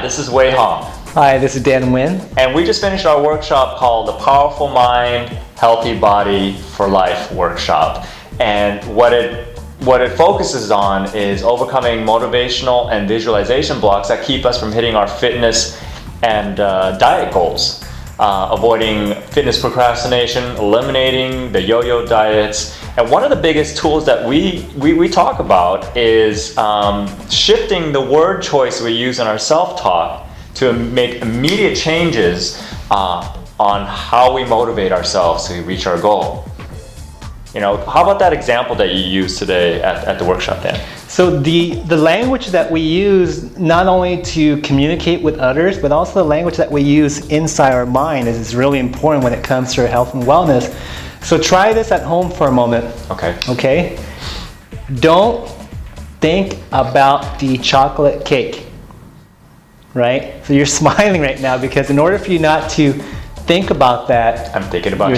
this is Wei Hong. Hi, this is Dan Nguyen. And we just finished our workshop called the Powerful Mind, Healthy Body for Life workshop. And what it focuses on is overcoming motivational and visualization blocks that keep us from hitting our fitness and diet goals. Avoiding fitness procrastination, eliminating the yo-yo diets. And one of the biggest tools that we talk about is shifting the word choice we use in our self-talk to make immediate changes on how we motivate ourselves to reach our goal. You know, how about that example that you used today at the workshop, Dan? So the language that we use not only to communicate with others, but also the language that we use inside our mind is really important when it comes to our health and wellness. So try this at home for a moment. Okay? Don't think about the chocolate cake, right? So you're smiling right now because in order for you not to think about that, I'm thinking about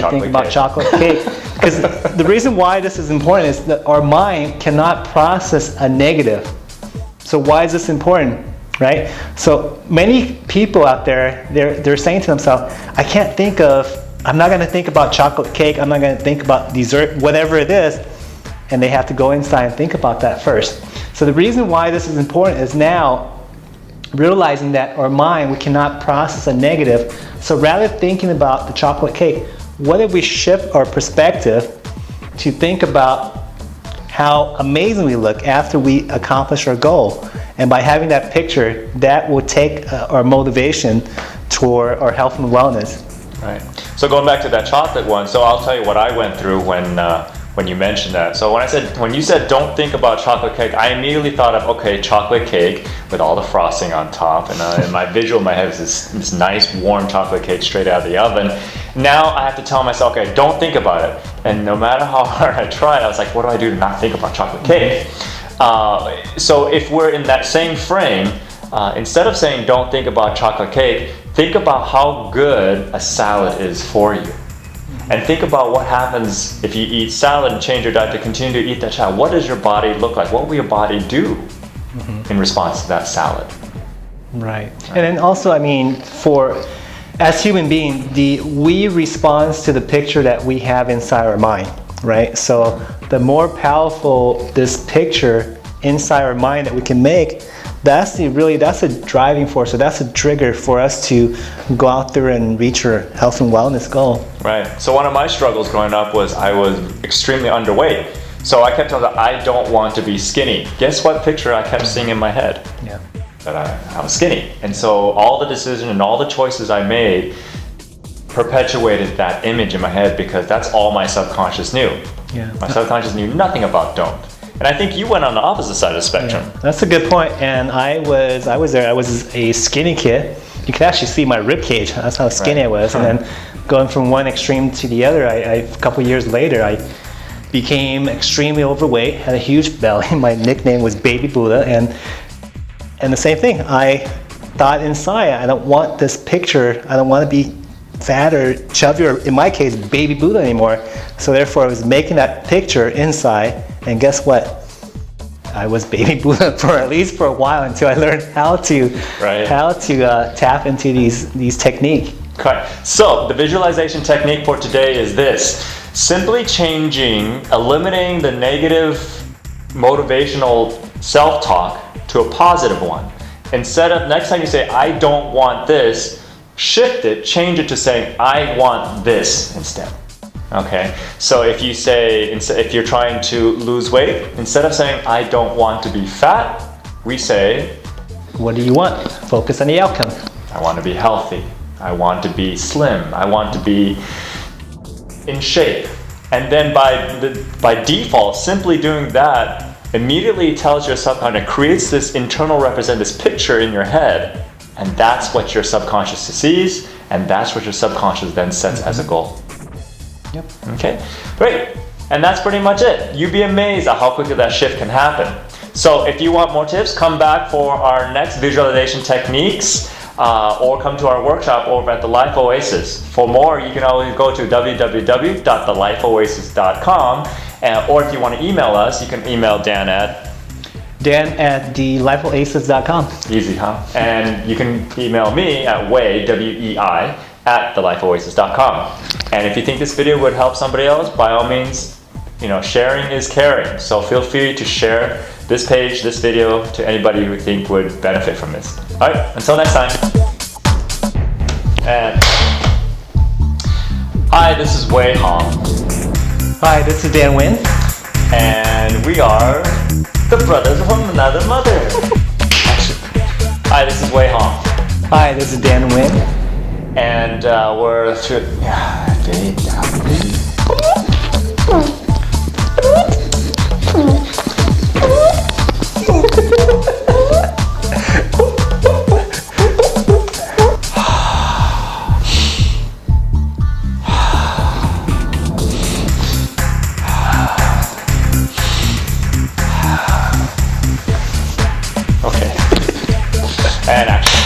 chocolate cake. Because the reason why this is important is that our mind cannot process a negative. So why is this important, right? So many people out there, they're saying to themselves, I'm not going to think about chocolate cake, I'm not going to think about dessert, whatever it is, and they have to go inside and think about that first. So the reason why this is important is now realizing that our mind, we cannot process a negative. So rather than thinking about the chocolate cake, what if we shift our perspective to think about how amazing we look after we accomplish our goal? And by having that picture, that will take our motivation toward our health and wellness. Right. So going back to that chocolate one, so I'll tell you what I went through when you mentioned that. So when you said don't think about chocolate cake, I immediately thought of, okay, chocolate cake with all the frosting on top, and in my visual in my head is this nice warm chocolate cake straight out of the oven. Now I have to tell myself, okay, don't think about it. And no matter how hard I tried, I was like, what do I do to not think about chocolate cake? So if we're in that same frame, instead of saying don't think about chocolate cake, think about how good a salad is for you. And think about what happens if you eat salad and change your diet to continue to eat that salad. What does your body look like? What will your body do in response to that salad? Right. And then also, as human beings, we respond to the picture that we have inside our mind, right? So the more powerful this picture inside our mind that we can make, that's a driving force. So that's a trigger for us to go out there and reach our health and wellness goal. Right. So one of my struggles growing up was I was extremely underweight. So I kept telling myself, I don't want to be skinny. Guess what picture I kept seeing in my head? Yeah. That I was skinny. And so all the decisions and all the choices I made perpetuated that image in my head because that's all my subconscious knew. Yeah. My subconscious knew nothing about don't. And I think you went on the opposite side of the spectrum. Yeah, that's a good point. And I was there. I was a skinny kid. You could actually see my rib cage. That's how skinny I was. And then going from one extreme to the other, a couple years later, I became extremely overweight, had a huge belly. My nickname was Baby Buddha. And the same thing. I thought inside, I don't want this picture. I don't want to be fat or chubby, or in my case, Baby Buddha anymore. So therefore, I was making that picture inside. And guess what? I was Baby Buddha at least for a while until I learned how to tap into these techniques. Okay. So the visualization technique for today is this: simply eliminating the negative motivational self-talk to a positive one. Instead of next time you say I don't want this, shift it, change it to saying I want this instead. Okay, so if you say, if you're trying to lose weight, instead of saying I don't want to be fat, we say, what do you want? Focus on the outcome. I want to be healthy. I want to be slim. I want to be in shape. And then by default, simply doing that immediately tells your subconscious, creates this internal this picture in your head, and that's what your subconscious sees, and that's what your subconscious then sets as a goal. Yep. Okay, great. And that's pretty much it. You'd be amazed at how quickly that shift can happen. So if you want more tips, come back for our next visualization techniques, or come to our workshop over at the Life Oasis. For more, you can always go to www.thelifeoasis.com, or if you want to email us, you can email Dan at Dan@thelifeoasis.com. Easy, huh? And you can email me at Wei, W-E-I, at thelifeoasis.com. And if you think this video would help somebody else, by all means, sharing is caring. So feel free to share this page, this video, to anybody you think would benefit from this. All right, until next time. And hi, this is Wei Hong. Hi, this is Dan Win. And we are the brothers from another mother. Hi, this is Wei Hong. Hi, this is Dan Win. And we're through. Okay. And action.